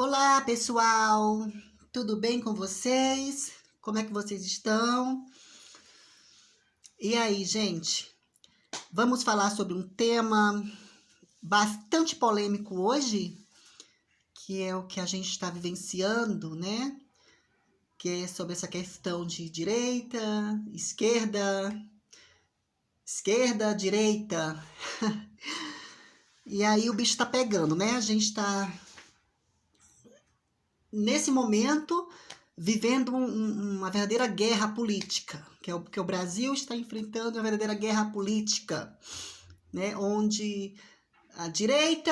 Olá, pessoal! Tudo bem com vocês? Como é que vocês estão? E aí, gente? Vamos falar sobre um tema bastante polêmico hoje, que é o que a gente está vivenciando, né? Que é sobre essa questão de direita, esquerda, direita. E aí o bicho tá pegando, né? A gente tá, nesse momento, vivendo uma verdadeira guerra política, que o Brasil está enfrentando uma verdadeira guerra política, né, onde a direita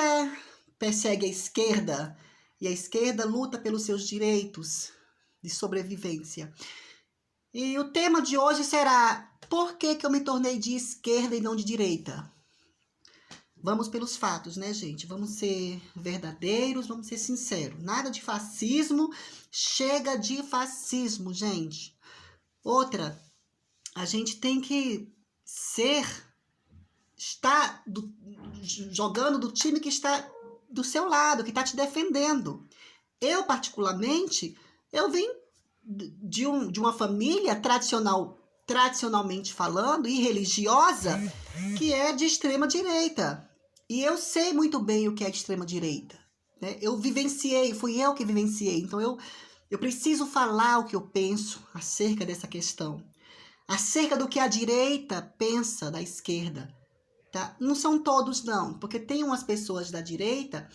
persegue a esquerda e a esquerda luta pelos seus direitos de sobrevivência. E o tema de hoje será: por que eu me tornei de esquerda e não de direita? Vamos pelos fatos, né, gente? Vamos ser verdadeiros, vamos ser sinceros. Nada de fascismo, chega de fascismo, gente. Outra, a gente tem que estar jogando do time que está do seu lado, que está te defendendo. Eu, particularmente, eu vim de uma família tradicionalmente falando, e religiosa, que é de extrema direita. E eu sei muito bem o que é de extrema direita. Né? Eu vivenciei, fui eu que vivenciei. Então eu preciso falar o que eu penso acerca dessa questão. Acerca do que a direita pensa da esquerda. Tá? Não são todos, não. Porque tem umas pessoas da direita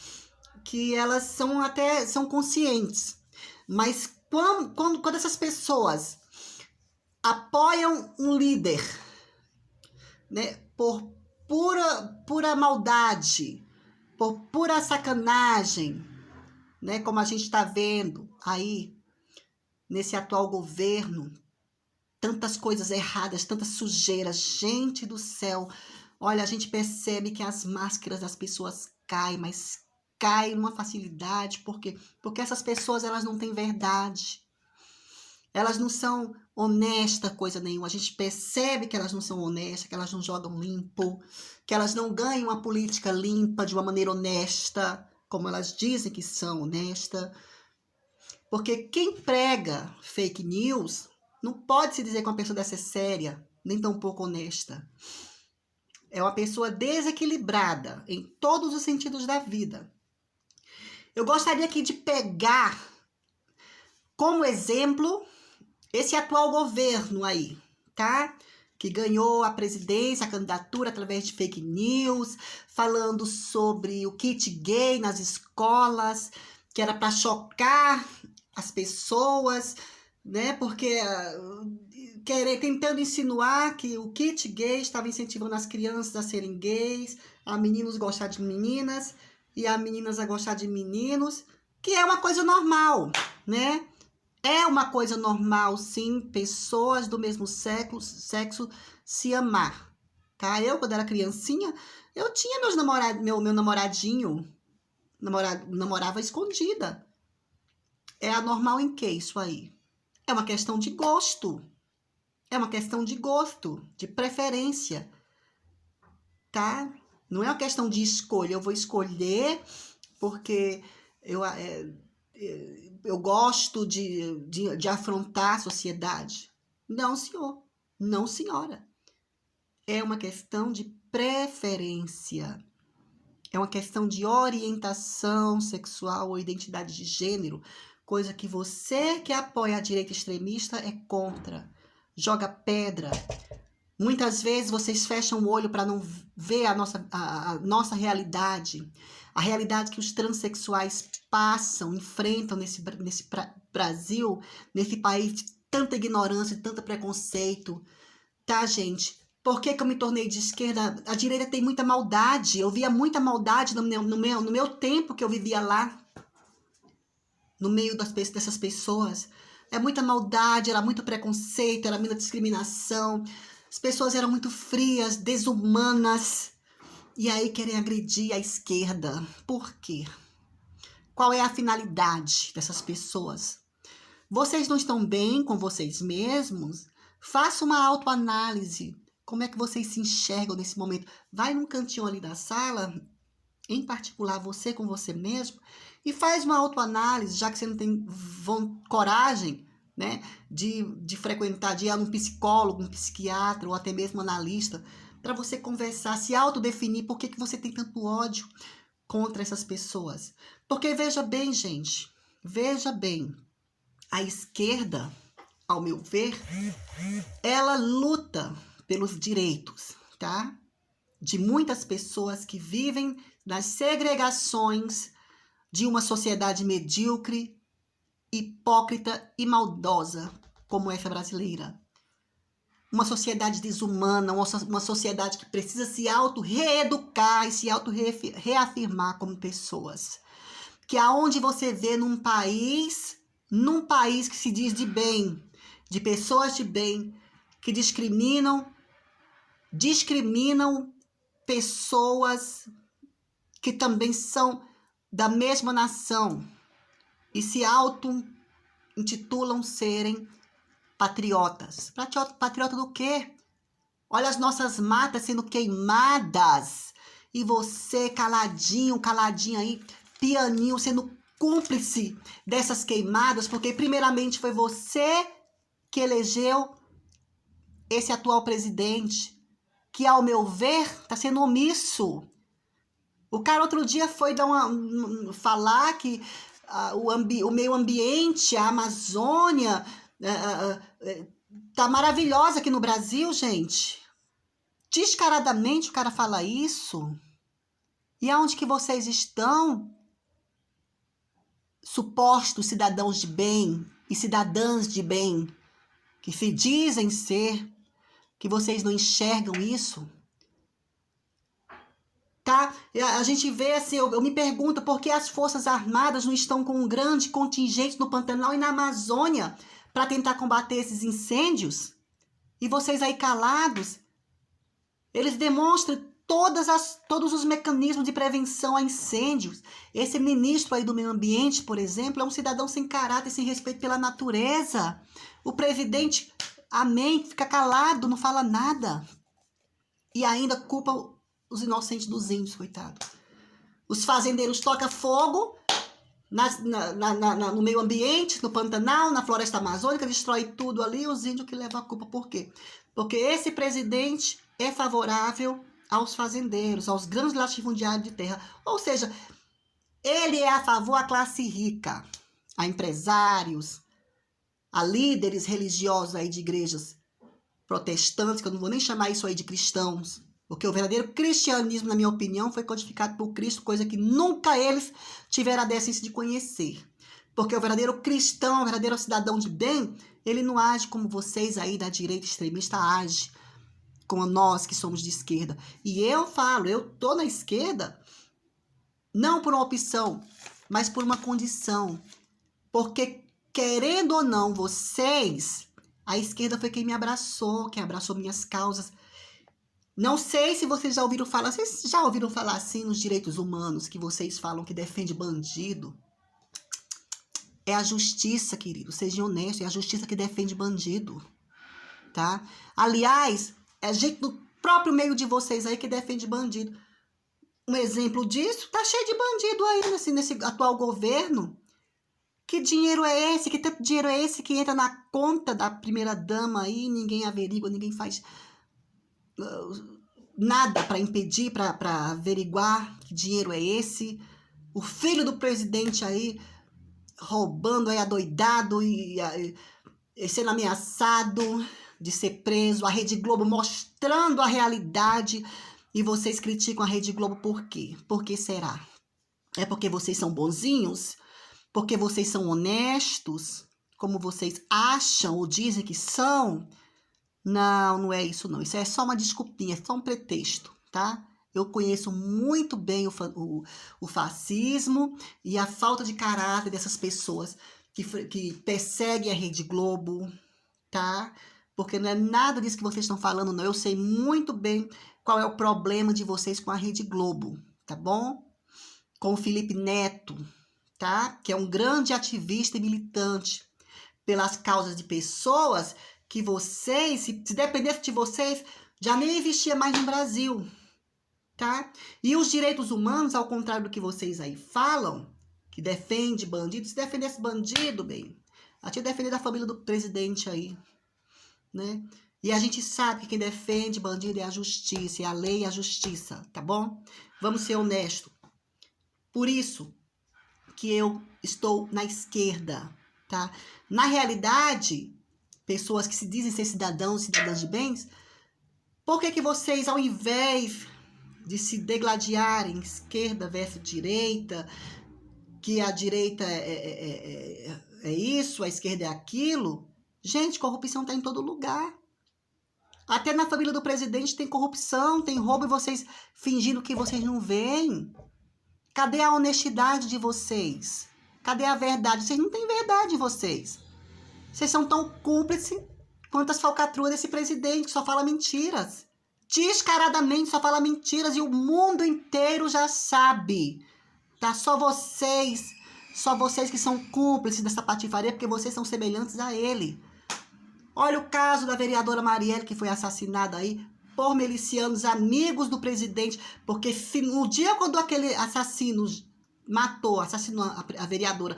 que elas são conscientes. Mas quando essas pessoas apoiam um líder, né, por pura maldade, por pura sacanagem, né, como a gente está vendo aí nesse atual governo, tantas coisas erradas, tantas sujeiras, gente do céu. Olha, a gente percebe que as máscaras das pessoas caem, mas caem numa facilidade, porque essas pessoas elas não têm verdade. Elas não são honestas, coisa nenhuma. A gente percebe que elas não são honestas, que elas não jogam limpo, que elas não ganham uma política limpa de uma maneira honesta, como elas dizem que são honestas. Porque quem prega fake news não pode se dizer que uma pessoa dessa é séria, nem tão pouco honesta. É uma pessoa desequilibrada em todos os sentidos da vida. Eu gostaria aqui de pegar como exemplo esse atual governo aí, tá? Que ganhou a presidência, a candidatura através de fake news, falando sobre o kit gay nas escolas, que era para chocar as pessoas, né? Porque tentando insinuar que o kit gay estava incentivando as crianças a serem gays, a meninos gostar de meninas e a meninas a gostar de meninos, que é uma coisa normal, né? É uma coisa normal, sim, pessoas do mesmo sexo se amar, tá? Eu, quando era criancinha, eu tinha meu namoradinho, namorava escondida. É anormal em que isso aí? É uma questão de gosto. É uma questão de gosto, de preferência, tá? Não é uma questão de escolha. Eu vou escolher porque eu gosto de afrontar a sociedade. Não, senhor. Não, senhora. É uma questão de preferência. É uma questão de orientação sexual ou identidade de gênero, coisa que você que apoia a direita extremista é contra. Joga pedra. Muitas vezes vocês fecham o olho para não ver a nossa realidade, a realidade que os transexuais passam, enfrentam nesse Brasil, nesse país de tanta ignorância, de tanto preconceito. Tá, gente? Por que eu me tornei de esquerda? A direita tem muita maldade. Eu via muita maldade no meu tempo que eu vivia lá, no meio dessas pessoas. É muita maldade, era muito preconceito, era muita discriminação. As pessoas eram muito frias, desumanas. E aí querem agredir a esquerda. Por quê? Qual é a finalidade dessas pessoas? Vocês não estão bem com vocês mesmos? Faça uma autoanálise. Como é que vocês se enxergam nesse momento? Vai num cantinho ali da sala, em particular você com você mesmo, E faz uma autoanálise, já que você não tem coragem, né, de frequentar, de ir a um psicólogo, um psiquiatra ou até mesmo analista, para você conversar, se autodefinir por que você tem tanto ódio contra essas pessoas. Porque veja bem, gente, veja bem, a esquerda, ao meu ver, ela luta pelos direitos, tá? De muitas pessoas que vivem nas segregações de uma sociedade medíocre, hipócrita e maldosa, como essa brasileira. Uma sociedade desumana, uma sociedade que precisa se auto-reeducar e se auto-reafirmar como pessoas. Que aonde você vê num país que se diz de bem, de pessoas de bem, que discriminam pessoas que também são da mesma nação e se auto-intitulam serem patriotas. Patriota do quê? Olha as nossas matas sendo queimadas e você caladinho aí, pianinho, sendo cúmplice dessas queimadas, porque primeiramente foi você que elegeu esse atual presidente, que ao meu ver está sendo omisso. O cara outro dia foi falar que o meio ambiente, a Amazônia, tá maravilhosa aqui no Brasil, gente. Descaradamente o cara fala isso. E aonde que vocês estão? Supostos cidadãos de bem e cidadãs de bem, que se dizem ser, que vocês não enxergam isso? Tá? A gente vê assim, eu me pergunto por que as Forças Armadas não estão com um grande contingente no Pantanal e na Amazônia para tentar combater esses incêndios? E vocês aí calados? Eles demonstram todos os mecanismos de prevenção a incêndios. Esse ministro aí do meio ambiente, por exemplo, é um cidadão sem caráter, sem respeito pela natureza. O presidente, amém, fica calado, não fala nada. E ainda culpa os inocentes dos índios, coitado. Os fazendeiros tocam fogo no meio ambiente, no Pantanal, na floresta amazônica, destrói tudo ali, os índios que levam a culpa. Por quê? Porque esse presidente é favorável aos fazendeiros, aos grandes latifundiários de terra. Ou seja, ele é a favor da classe rica, a empresários, a líderes religiosos aí de igrejas protestantes, que eu não vou nem chamar isso aí de cristãos, porque o verdadeiro cristianismo, na minha opinião, foi codificado por Cristo, coisa que nunca eles tiveram a decência de conhecer. Porque o verdadeiro cristão, o verdadeiro cidadão de bem, ele não age como vocês aí da direita extremista age, como nós que somos de esquerda. E eu falo, eu tô na esquerda, não por uma opção, mas por uma condição. Porque, querendo ou não, vocês, a esquerda foi quem me abraçou, quem abraçou minhas causas. Não sei se vocês já ouviram falar, vocês já ouviram falar assim nos direitos humanos, que vocês falam que defende bandido? É a justiça, querido, sejam honestos, é a justiça que defende bandido, tá? Aliás, é gente do próprio meio de vocês aí que defende bandido. Um exemplo disso, tá cheio de bandido aí nesse atual governo. Que dinheiro é esse? Que tanto dinheiro é esse que entra na conta da primeira-dama aí, ninguém averigua, ninguém faz nada para impedir, para averiguar que dinheiro é esse. O filho do presidente aí roubando aí adoidado e sendo ameaçado de ser preso. A Rede Globo mostrando a realidade e vocês criticam a Rede Globo por quê? Por que será? É porque vocês são bonzinhos? Porque vocês são honestos? Como vocês acham ou dizem que são? Não, não é isso não. Isso é só uma desculpinha, é só um pretexto, tá? Eu conheço muito bem o fascismo e a falta de caráter dessas pessoas que perseguem a Rede Globo, tá? Porque não é nada disso que vocês estão falando, não. Eu sei muito bem qual é o problema de vocês com a Rede Globo, tá bom? Com o Felipe Neto, tá? Que é um grande ativista e militante pelas causas de pessoas que vocês, se dependesse de vocês, já nem existia mais no Brasil, tá? E os direitos humanos, ao contrário do que vocês aí falam, que defende bandido. Se defendesse bandido, bem, a tinha defendido a família do presidente aí, né? E a gente sabe que quem defende bandido é a justiça, é a lei e a justiça, tá bom? Vamos ser honestos. Por isso que eu estou na esquerda, tá? Na realidade, pessoas que se dizem ser cidadãos de bens, por que vocês, ao invés de se degladiarem esquerda versus direita, que a direita é isso, a esquerda é aquilo, gente, corrupção está em todo lugar. Até na família do presidente tem corrupção, tem roubo, e vocês fingindo que vocês não veem. Cadê a honestidade de vocês? Cadê a verdade? Vocês não têm verdade, vocês. Vocês são tão cúmplices quanto as falcatruas desse presidente, que só fala mentiras. Descaradamente só fala mentiras, e o mundo inteiro já sabe. Tá? Só vocês que são cúmplices dessa patifaria, porque vocês são semelhantes a ele. Olha o caso da vereadora Marielle, que foi assassinada aí por milicianos amigos do presidente, porque no dia quando aquele assassino assassinou a vereadora,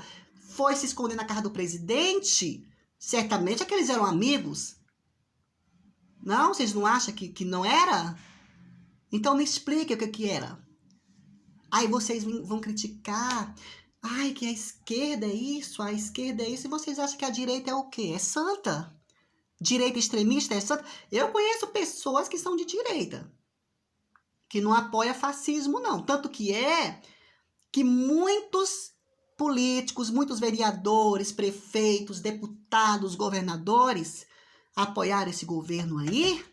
foi se esconder na casa do presidente, certamente aqueles eram amigos. Não? Vocês não acham que não era? Então me explique o que era. Aí vocês vão criticar. Ai, que a esquerda é isso, a esquerda é isso. E vocês acham que a direita é o quê? É santa? Direita extremista é santa? Eu conheço pessoas que são de direita, que não apoiam fascismo, não. Tanto que que muitos políticos, muitos vereadores, prefeitos, deputados, governadores apoiaram esse governo aí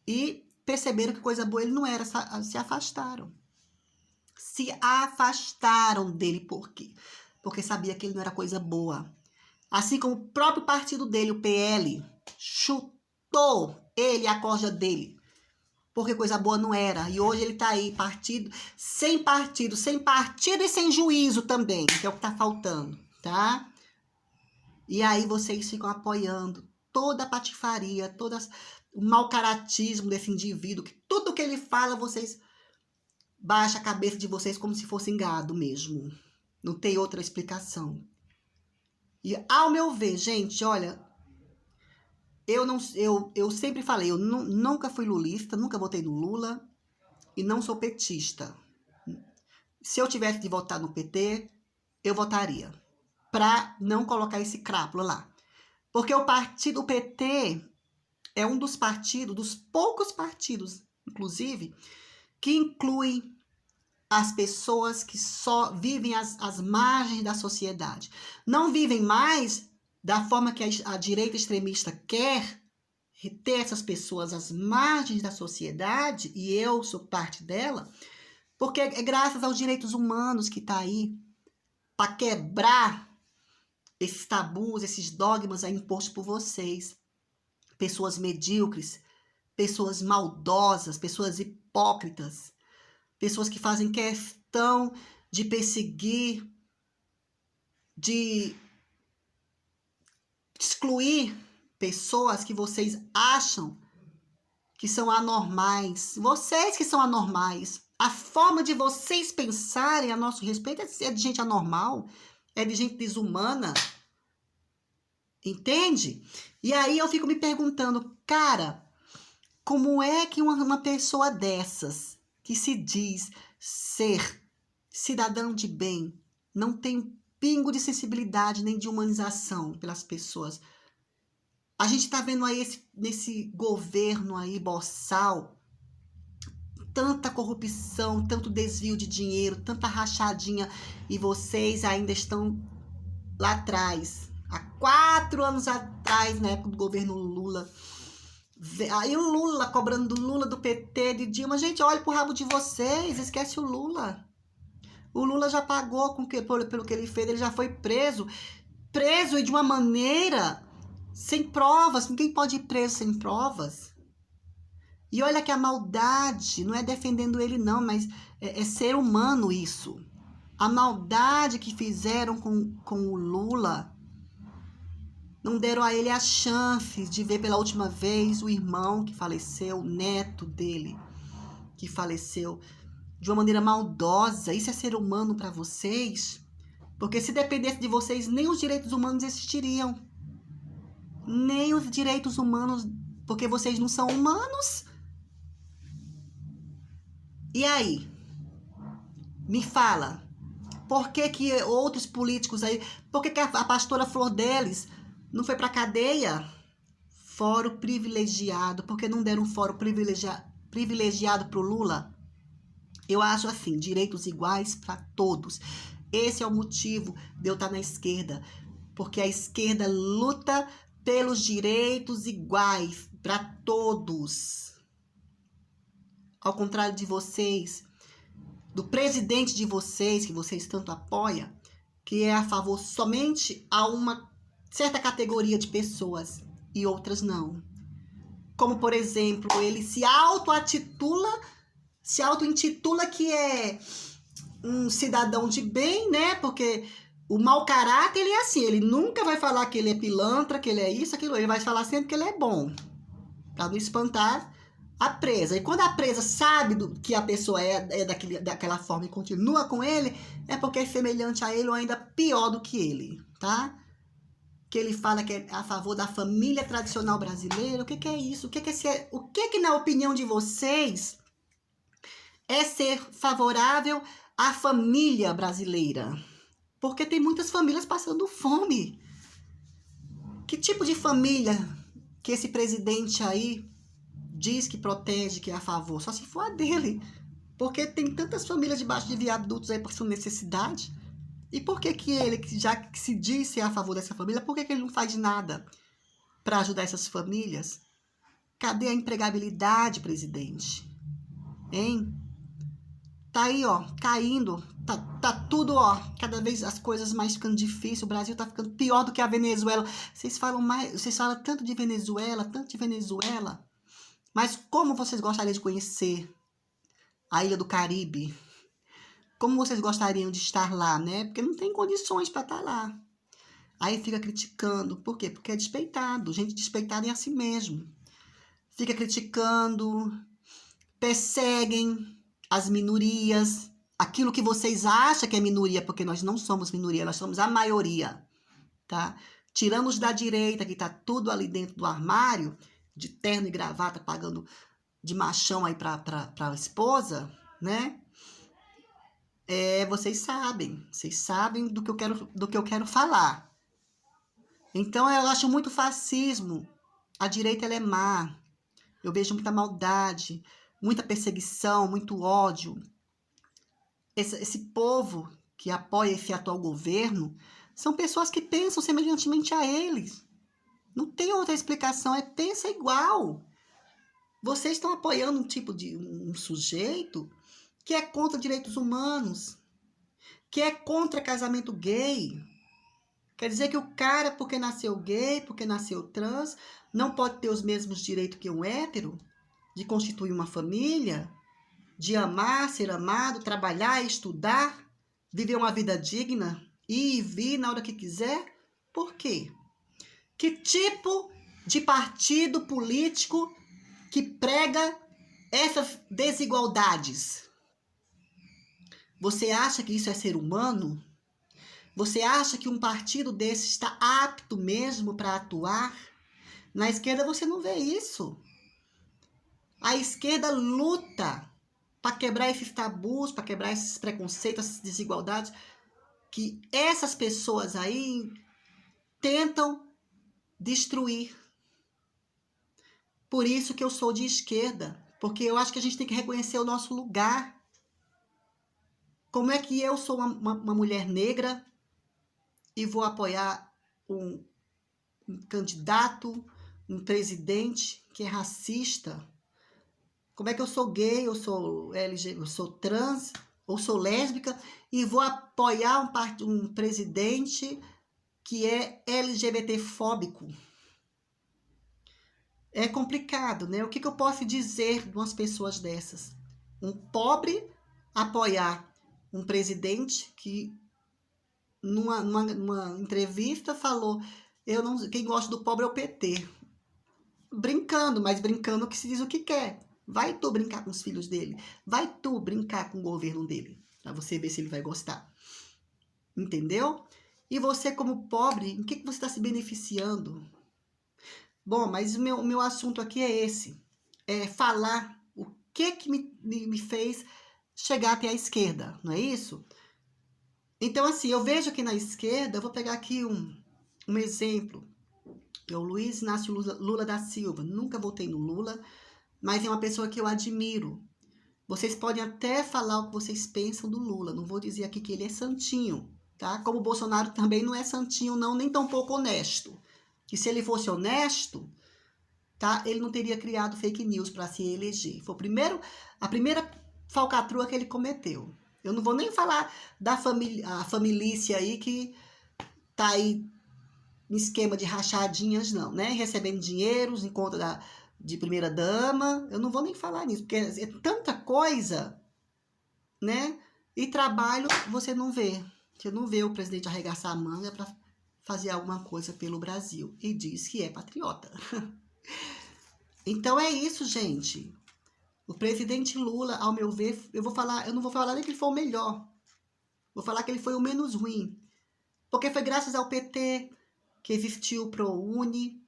e perceberam que coisa boa ele não era, se afastaram. Se afastaram dele. Por quê? Porque sabia que ele não era coisa boa. Assim como o próprio partido dele, o PL, chutou ele e a corja dele, porque coisa boa não era. E hoje ele tá aí, sem partido e sem juízo também, que é o que tá faltando, tá? E aí vocês ficam apoiando toda a patifaria, todo o mau caratismo desse indivíduo, que tudo que ele fala, vocês baixam a cabeça de vocês como se fossem gado mesmo. Não tem outra explicação. E ao meu ver, gente, olha, eu sempre falei, eu nunca fui lulista, nunca votei no Lula e não sou petista. Se eu tivesse de votar no PT, eu votaria, para não colocar esse crápula lá. Porque o PT é um dos partidos, dos poucos partidos, inclusive, que inclui as pessoas que só vivem às margens da sociedade. Não vivem mais da forma que a direita extremista quer ter essas pessoas às margens da sociedade, e eu sou parte dela, porque é graças aos direitos humanos que está aí para quebrar esses tabus, esses dogmas aí impostos por vocês. Pessoas medíocres, pessoas maldosas, pessoas hipócritas, pessoas que fazem questão de perseguir, de excluir pessoas que vocês acham que são anormais. Vocês que são anormais. A forma de vocês pensarem a nosso respeito é de gente anormal, é de gente desumana. Entende? E aí eu fico me perguntando, cara, como é que uma pessoa dessas, que se diz ser cidadão de bem, não tem um pingo de sensibilidade nem de humanização pelas pessoas? A gente tá vendo aí nesse governo aí, boçal, tanta corrupção, tanto desvio de dinheiro, tanta rachadinha, e vocês ainda estão lá atrás, há 4 anos atrás, na época do governo Lula. Aí o Lula, cobrando do Lula, do PT, de Dilma. Gente, olha pro rabo de vocês, esquece o Lula. O Lula já pagou pelo que ele fez, ele já foi preso e de uma maneira sem provas. Ninguém pode ir preso sem provas. E olha que a maldade, não é defendendo ele não, mas é ser humano isso. A maldade que fizeram com o Lula, não deram a ele a chance de ver pela última vez o irmão que faleceu, o neto dele que faleceu. de uma maneira maldosa. Isso é ser humano para vocês? Porque se dependesse de vocês, nem os direitos humanos existiriam. Nem os direitos humanos, porque vocês não são humanos. E aí? Me fala. Por que que outros políticos aí... Por que que a pastora Flor Delis não foi pra cadeia? Fórum privilegiado. Por que não deram um fórum privilegiado pro Lula? Eu acho assim, direitos iguais para todos. Esse é o motivo de eu estar na esquerda. Porque a esquerda luta pelos direitos iguais para todos. Ao contrário de vocês, do presidente de vocês, que vocês tanto apoiam, que é a favor somente a uma certa categoria de pessoas e outras não. Como, por exemplo, ele se auto-intitula que é um cidadão de bem, né? Porque o mau caráter, ele é assim, ele nunca vai falar que ele é pilantra, que ele é isso, aquilo, ele vai falar sempre que ele é bom, para não espantar a presa. E quando a presa sabe que a pessoa é daquela forma e continua com ele, é porque é semelhante a ele ou ainda pior do que ele, tá? Que ele fala que é a favor da família tradicional brasileira. O que é isso? O que na opinião de vocês é ser favorável à família brasileira? Porque tem muitas famílias passando fome. Que tipo de família que esse presidente aí diz que protege, que é a favor? Só se for a dele. Porque tem tantas famílias debaixo de viadutos aí passando necessidade. E por que que ele, já que se diz ser a favor dessa família, por que que ele não faz nada para ajudar essas famílias? Cadê a empregabilidade, presidente? Hein? Tá aí, ó, caindo. Tá tudo, ó, cada vez as coisas mais ficando difíceis. O Brasil tá ficando pior do que a Venezuela. Vocês falam tanto de Venezuela, mas como vocês gostariam de conhecer a Ilha do Caribe? Como vocês gostariam de estar lá, né? Porque não tem condições para estar lá. Aí fica criticando. Por quê? Porque é despeitado. Gente despeitada é assim mesmo. Fica criticando, perseguem as minorias, aquilo que vocês acham que é minoria, porque nós não somos minoria, nós somos a maioria, tá? Tirando os da direita, que tá tudo ali dentro do armário, de terno e gravata, pagando de machão aí pra a esposa, né? Vocês sabem do que eu quero falar. Então, eu acho muito fascismo. A direita, ela é má. Eu vejo muita maldade, muita perseguição, muito ódio. Esse povo que apoia esse atual governo são pessoas que pensam semelhantemente a eles. Não tem outra explicação, pensa igual. Vocês estão apoiando um tipo de um sujeito que é contra direitos humanos, que é contra casamento gay. Quer dizer que o cara, porque nasceu gay, porque nasceu trans, não pode ter os mesmos direitos que um hétero, de constituir uma família, de amar, ser amado, trabalhar, estudar, viver uma vida digna, ir e vir na hora que quiser. Por quê? Que tipo de partido político que prega essas desigualdades? Você acha que isso é ser humano? Você acha que um partido desse está apto mesmo para atuar? Na esquerda você não vê isso. A esquerda luta para quebrar esses tabus, para quebrar esses preconceitos, essas desigualdades que essas pessoas aí tentam destruir. Por isso que eu sou de esquerda, porque eu acho que a gente tem que reconhecer o nosso lugar. Como é que eu sou uma mulher negra e vou apoiar um candidato, um presidente que é racista? Como é que eu sou gay, eu sou LGBT, eu sou trans, ou sou lésbica e vou apoiar um presidente que é LGBT-fóbico? É complicado, né? O que eu posso dizer de umas pessoas dessas? Um pobre apoiar um presidente que numa entrevista falou: quem gosta do pobre é o PT. Brincando, mas brincando que se diz o que quer. Vai tu brincar com os filhos dele. Vai tu brincar com o governo dele. Pra você ver se ele vai gostar. Entendeu? E você, como pobre, em que você está se beneficiando? Bom, mas o meu assunto aqui é esse. É falar o que me fez chegar até a esquerda, não é isso? Então, assim, eu vejo aqui na esquerda, eu vou pegar aqui um exemplo. É o Luiz Inácio Lula da Silva. Nunca votei no Lula, mas é uma pessoa que eu admiro. Vocês podem até falar o que vocês pensam do Lula. Não vou dizer aqui que ele é santinho, tá? Como o Bolsonaro também não é santinho, não, nem tão pouco honesto. Que se ele fosse honesto, tá? Ele não teria criado fake news para se eleger. Foi a primeira falcatrua que ele cometeu. Eu não vou nem falar da família aí que tá aí em esquema de rachadinhas, não, né? Recebendo dinheiros em conta de primeira dama. Eu não vou nem falar nisso, porque é tanta coisa, né? E trabalho você não vê. Você não vê o presidente arregaçar a manga para fazer alguma coisa pelo Brasil. E diz que é patriota. Então é isso, gente. O presidente Lula, ao meu ver, eu não vou falar nem que ele foi o melhor. Vou falar que ele foi o menos ruim. Porque foi graças ao PT que existiu o ProUni.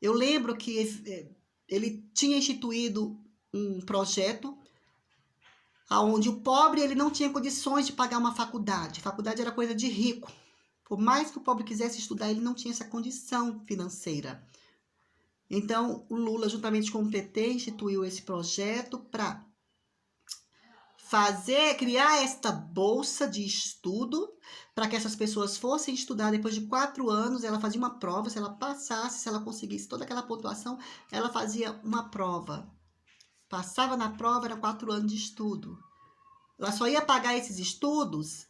Eu lembro que ele tinha instituído um projeto onde o pobre ele não tinha condições de pagar uma faculdade. Faculdade era coisa de rico. Por mais que o pobre quisesse estudar, ele não tinha essa condição financeira. Então, o Lula, juntamente com o PT, instituiu esse projeto para criar esta bolsa de estudo para que essas pessoas fossem estudar. Depois de 4 anos, ela fazia uma prova. Se ela passasse, se ela conseguisse toda aquela pontuação, ela fazia uma prova. Passava na prova, era 4 anos de estudo. Ela só ia pagar esses estudos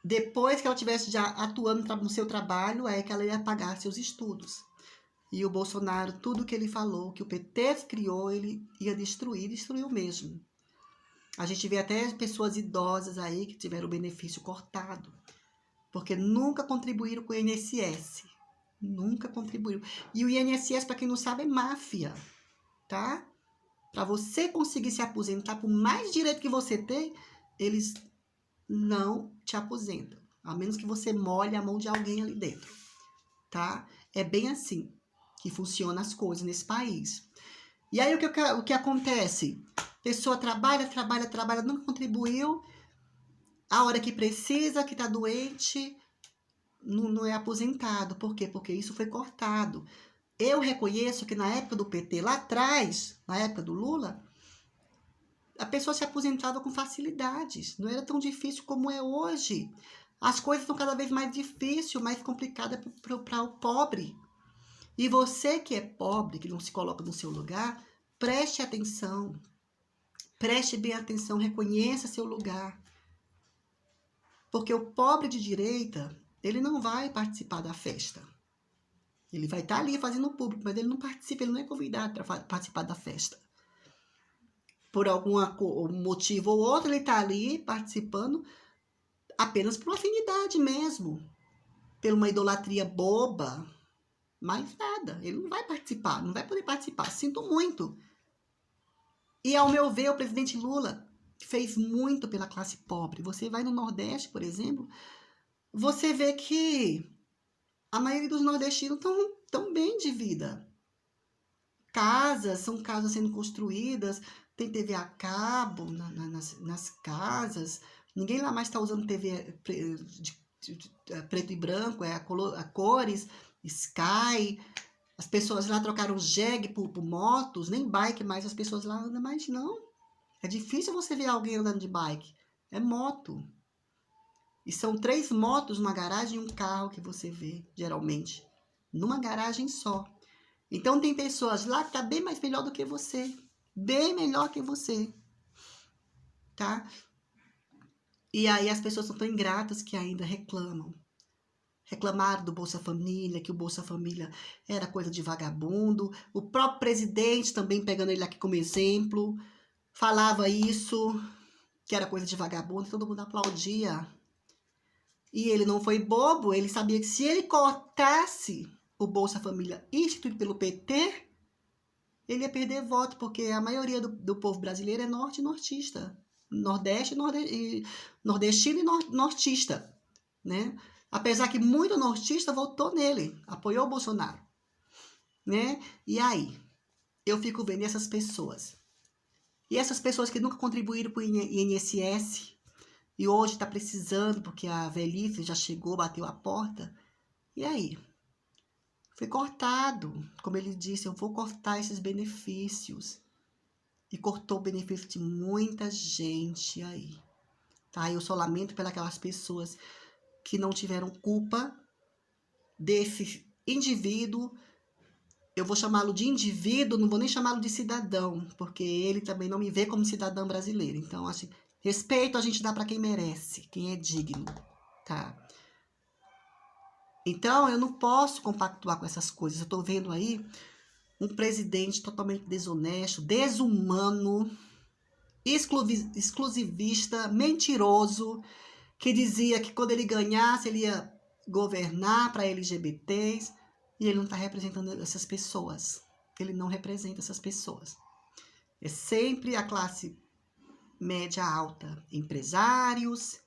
depois que ela estivesse já atuando no seu trabalho, é que ela ia pagar seus estudos. E o Bolsonaro, tudo que ele falou, que o PT criou, ele ia destruir, destruiu mesmo. A gente vê até pessoas idosas aí que tiveram o benefício cortado, porque nunca contribuíram com o INSS. Nunca contribuíram. E o INSS, para quem não sabe, é máfia, tá? Para você conseguir se aposentar, por mais direito que você tem, eles não te aposentam. A menos que você molhe a mão de alguém ali dentro, tá? É bem assim que funcionam as coisas nesse país. E aí o que acontece? A pessoa trabalha, nunca contribuiu. A hora que precisa, que está doente, não é aposentado. Por quê? Porque isso foi cortado. Eu reconheço que na época do PT, lá atrás, na época do Lula, a pessoa se aposentava com facilidades. Não era tão difícil como é hoje. As coisas estão cada vez mais difíceis, mais complicadas para o pobre. E você que é pobre, que não se coloca no seu lugar, preste atenção. Preste bem atenção, reconheça seu lugar. Porque o pobre de direita, ele não vai participar da festa. Ele vai estar ali fazendo público, mas ele não participa, ele não é convidado para participar da festa. Por algum motivo ou outro, ele está ali participando apenas por afinidade mesmo. Por uma idolatria boba. Mais nada, ele não vai participar, não vai poder participar, sinto muito. E ao meu ver, o presidente Lula fez muito pela classe pobre. Você vai no Nordeste, por exemplo, você vê que a maioria dos nordestinos estão bem de vida. São casas sendo construídas, tem TV a cabo nas casas, ninguém lá mais está usando TV preto e branco, a cores, Sky. As pessoas lá trocaram jegue por motos, nem bike mais as pessoas lá andam mais, não. É difícil você ver alguém andando de bike. É moto. E são 3 motos numa garagem e um carro que você vê, geralmente. Numa garagem só. Então tem pessoas lá que tá bem mais melhor do que você. Bem melhor que você. Tá? E aí as pessoas são tão ingratas que ainda reclamam. Reclamaram do Bolsa Família, que o Bolsa Família era coisa de vagabundo. O próprio presidente, também pegando ele aqui como exemplo, falava isso, que era coisa de vagabundo, todo mundo aplaudia. E ele não foi bobo, ele sabia que se ele cortasse o Bolsa Família instituído pelo PT, ele ia perder voto, porque a maioria do povo brasileiro é norte e nortista. Nordeste e nordestino e nortista, né? Apesar que muito nortista votou nele, apoiou o Bolsonaro, né? E aí, eu fico vendo essas pessoas. E essas pessoas que nunca contribuíram para o INSS e hoje está precisando porque a velhice já chegou, bateu a porta. E aí? Foi cortado. Como ele disse, eu vou cortar esses benefícios. E cortou o benefício de muita gente aí. Tá? Eu só lamento pelas pessoas que não tiveram culpa desse indivíduo. Eu vou chamá-lo de indivíduo, não vou nem chamá-lo de cidadão, porque ele também não me vê como cidadão brasileiro. Então, assim, respeito a gente dá para quem merece, quem é digno, tá? Então, eu não posso compactuar com essas coisas. Eu tô vendo aí um presidente totalmente desonesto, desumano, exclusivista, mentiroso, que dizia que quando ele ganhasse, ele ia governar para LGBTs, e ele não está representando essas pessoas. Ele não representa essas pessoas. É sempre a classe média alta, empresários,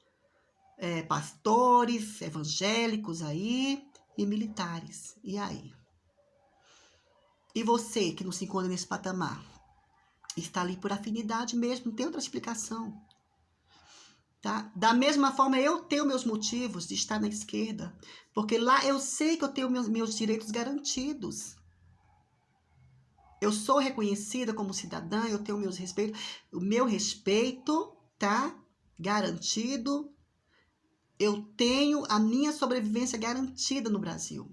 pastores, evangélicos aí, e militares. E aí? E você que não se encontra nesse patamar? Está ali por afinidade mesmo, não tem outra explicação. Tá? Da mesma forma, eu tenho meus motivos de estar na esquerda, porque lá eu sei que eu tenho meus direitos garantidos. Eu sou reconhecida como cidadã, eu tenho meus respeitos, o meu respeito, tá? Garantido. Eu tenho a minha sobrevivência garantida no Brasil.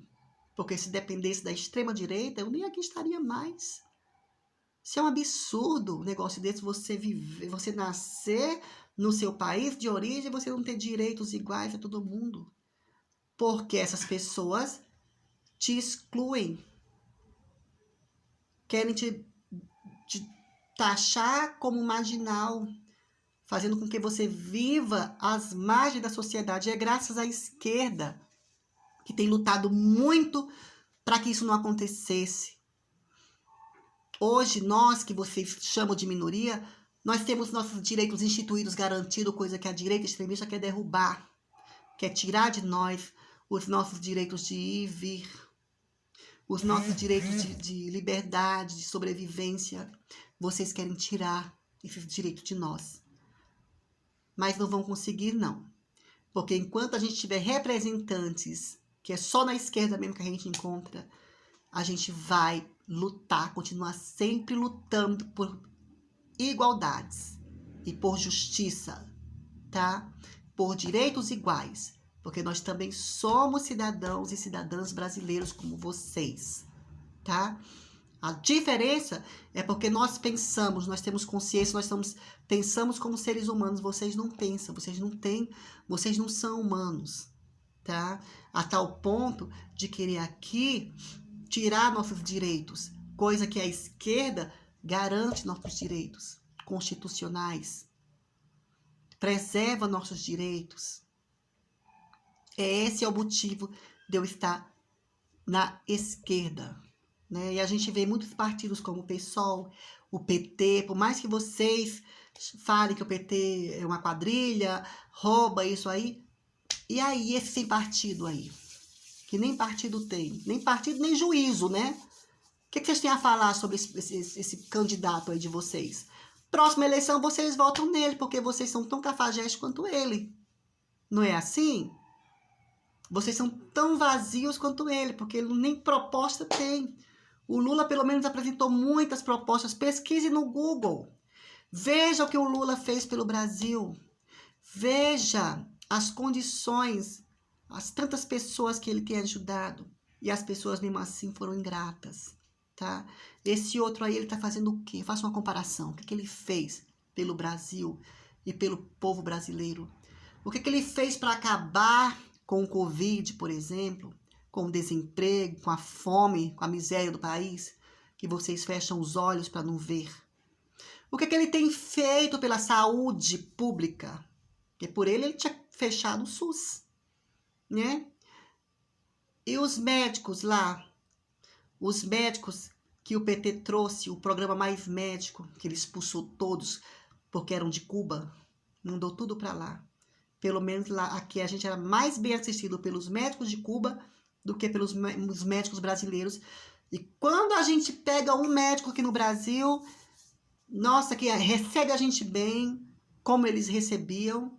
Porque se dependesse da extrema direita, eu nem aqui estaria mais. Isso é um absurdo, um negócio desse, você viver, você nascer no seu país de origem e você não ter direitos iguais a todo mundo. Porque essas pessoas te excluem. Querem te taxar como marginal, fazendo com que você viva às margens da sociedade. É graças à esquerda, que tem lutado muito para que isso não acontecesse. Hoje, nós, que vocês chamam de minoria, nós temos nossos direitos instituídos garantidos, coisa que a direita extremista quer derrubar, quer tirar de nós os nossos direitos de ir e vir, os nossos direitos de liberdade, de sobrevivência. Vocês querem tirar esses direitos de nós. Mas não vão conseguir, não. Porque enquanto a gente tiver representantes, que é só na esquerda mesmo que a gente encontra, a gente vai lutar, continuar sempre lutando por igualdades e por justiça, tá? Por direitos iguais, porque nós também somos cidadãos e cidadãs brasileiros como vocês, tá? A diferença é porque nós pensamos, nós temos consciência, pensamos como seres humanos, vocês não pensam, vocês não são humanos, tá? A tal ponto de querer aqui tirar nossos direitos, coisa que a esquerda garante nossos direitos constitucionais, preserva nossos direitos. Esse é o motivo de eu estar na esquerda, né? E a gente vê muitos partidos como o PSOL, o PT, por mais que vocês falem que o PT é uma quadrilha, rouba isso aí, e aí esse sem partido aí? Que nem partido tem, nem partido, nem juízo, né? O que vocês têm a falar sobre esse candidato aí de vocês? Próxima eleição, vocês votam nele, porque vocês são tão cafajestes quanto ele. Não é assim? Vocês são tão vazios quanto ele, porque ele nem proposta tem. O Lula, pelo menos, apresentou muitas propostas. Pesquise no Google. Veja o que o Lula fez pelo Brasil. Veja as condições, as tantas pessoas que ele tem ajudado. E as pessoas, mesmo assim, foram ingratas. Tá? Esse outro aí, ele está fazendo o quê? Faça uma comparação. O que ele fez pelo Brasil e pelo povo brasileiro? O que ele fez para acabar com o Covid, por exemplo? Com o desemprego, com a fome, com a miséria do país? Que vocês fecham os olhos para não ver. O que ele tem feito pela saúde pública? Porque por ele tinha fechado o SUS, né? E os médicos lá, os médicos que o PT trouxe o programa Mais Médico, que ele expulsou todos porque eram de Cuba, mandou tudo para lá. Pelo menos lá, aqui a gente era mais bem assistido pelos médicos de Cuba do que pelos médicos brasileiros. E quando a gente pega um médico aqui no Brasil, nossa, que recebe a gente bem, como eles recebiam,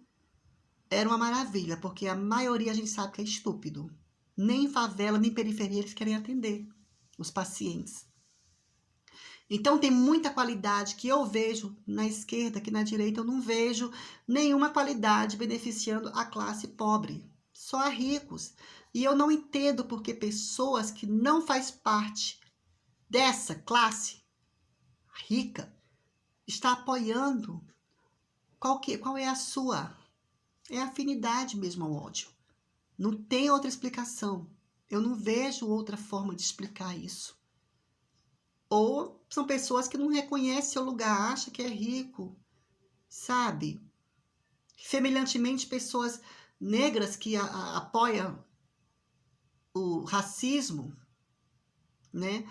era uma maravilha, porque a maioria a gente sabe que é estúpido. Nem em favela, nem em periferia eles querem atender os pacientes. Então tem muita qualidade que eu vejo na esquerda, que na direita eu não vejo nenhuma qualidade beneficiando a classe pobre, só a ricos. E eu não entendo porque pessoas que não faz parte dessa classe rica está apoiando. Qual é a sua? É afinidade mesmo ao ódio. Não tem outra explicação. Eu não vejo outra forma de explicar isso. Ou são pessoas que não reconhecem seu lugar, acham que é rico, sabe? Semelhantemente, pessoas negras que apoiam o racismo, né?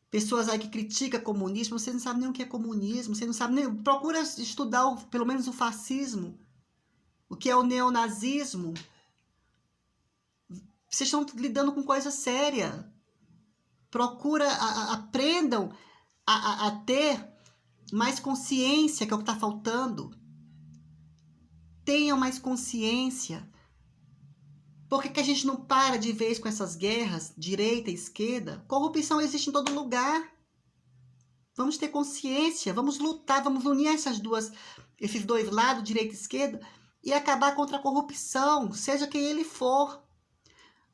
Pessoas aí que criticam comunismo, você não sabe nem o que é comunismo, você não sabe nem... Procura estudar pelo menos o fascismo, o que é o neonazismo. Vocês estão lidando com coisa séria. Procura, aprendam a ter mais consciência, que é o que está faltando. Tenham mais consciência. Por que a gente não para de vez com essas guerras, direita e esquerda? Corrupção existe em todo lugar. Vamos ter consciência, vamos lutar, vamos unir esses dois lados, direita e esquerda, e acabar contra a corrupção, seja quem ele for.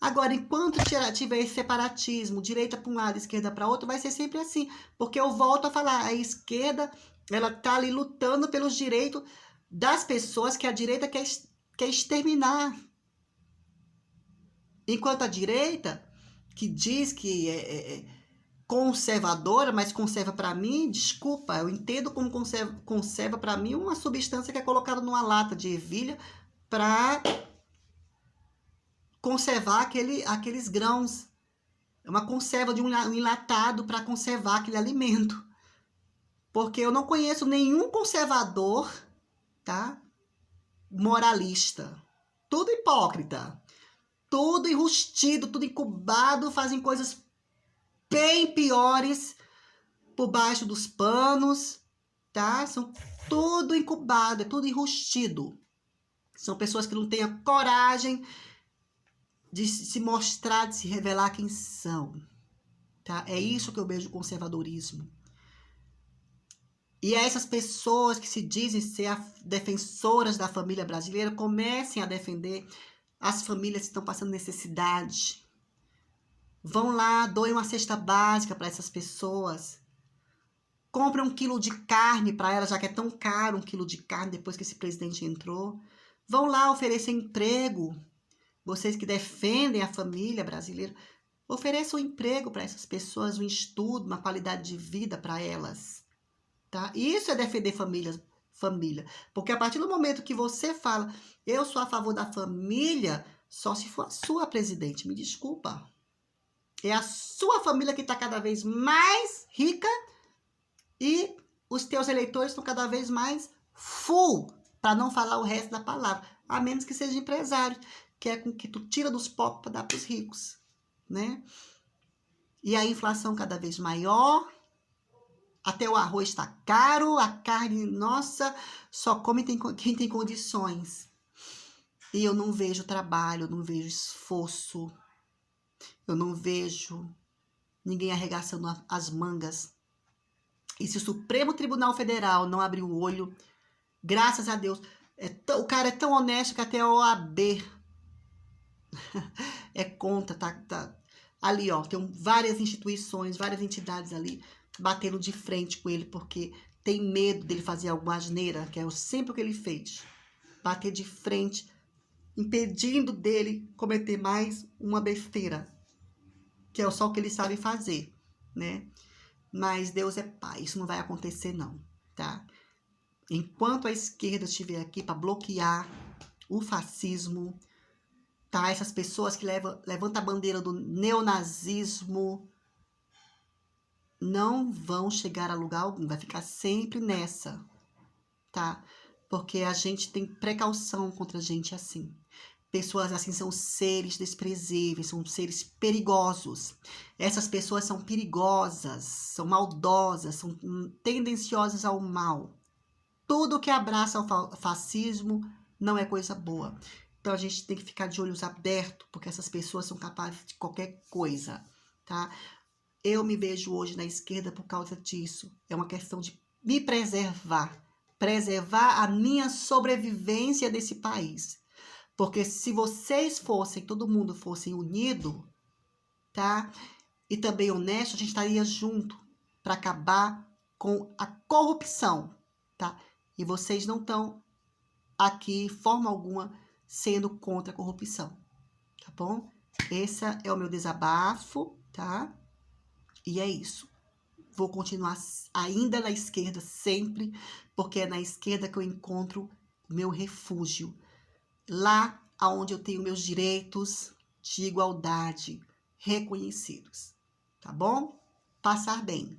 Agora, enquanto tiver esse separatismo, direita para um lado, esquerda para outro, vai ser sempre assim. Porque eu volto a falar, a esquerda, ela está ali lutando pelos direitos das pessoas que a direita quer exterminar. Enquanto a direita, que diz que é conservadora, mas conserva para mim, desculpa, eu entendo como conserva para mim uma substância que é colocada numa lata de ervilha para conservar aqueles grãos. É uma conserva de um enlatado para conservar aquele alimento. Porque eu não conheço nenhum conservador, tá? Moralista. Tudo hipócrita. Tudo enrustido, tudo incubado, fazem coisas bem piores por baixo dos panos, tá? São tudo incubado, é tudo enrustido. São pessoas que não têm a coragem de se mostrar, de se revelar quem são, tá? É isso que eu vejo o conservadorismo. E essas pessoas que se dizem ser defensoras da família brasileira, comecem a defender as famílias que estão passando necessidade. Vão lá, doem uma cesta básica para essas pessoas. Comprem 1 quilo de carne para elas, já que é tão caro 1 quilo de carne depois que esse presidente entrou. Vão lá oferecer emprego. Vocês que defendem a família brasileira, ofereçam um emprego para essas pessoas, um estudo, uma qualidade de vida para elas. Tá? Isso é defender família. Porque a partir do momento que você fala, eu sou a favor da família, só se for a sua presidente, me desculpa. É a sua família que está cada vez mais rica e os teus eleitores estão cada vez mais full, para não falar o resto da palavra, a menos que seja empresário, que é com que tu tira dos pobres para dar para os ricos, né? E a inflação cada vez maior, até o arroz está caro, a carne, nossa, só come quem tem condições. E eu não vejo trabalho, eu não vejo esforço, eu não vejo ninguém arregaçando as mangas. E se o Supremo Tribunal Federal não abrir o olho, graças a Deus, o cara é tão honesto que até a OAB é contra, tá ali, ó, tem várias instituições, várias entidades ali batendo de frente com ele, porque tem medo dele fazer alguma asneira, que é sempre o que ele fez. Bater de frente, impedindo dele cometer mais uma besteira, que é só o que ele sabe fazer, né? Mas Deus é pai, isso não vai acontecer não, tá? Enquanto a esquerda estiver aqui para bloquear o fascismo, tá? Essas pessoas que levantam a bandeira do neonazismo, não vão chegar a lugar algum, vai ficar sempre nessa, tá? Porque a gente tem precaução contra gente assim. Pessoas assim são seres desprezíveis, são seres perigosos. Essas pessoas são perigosas, são maldosas, são tendenciosas ao mal. Tudo que abraça o fascismo não é coisa boa. Então a gente tem que ficar de olhos abertos, porque essas pessoas são capazes de qualquer coisa, tá? Eu me vejo hoje na esquerda por causa disso. É uma questão de me preservar, preservar a minha sobrevivência desse país. Porque se vocês fossem, todo mundo fossem unido, tá? E também honesto, a gente estaria junto para acabar com a corrupção, tá? E vocês não estão aqui, de forma alguma, sendo contra a corrupção, tá bom? Esse é o meu desabafo, tá? E é isso. Vou continuar ainda na esquerda sempre, porque é na esquerda que eu encontro o meu refúgio. Lá onde eu tenho meus direitos de igualdade reconhecidos. Tá bom? Passar bem.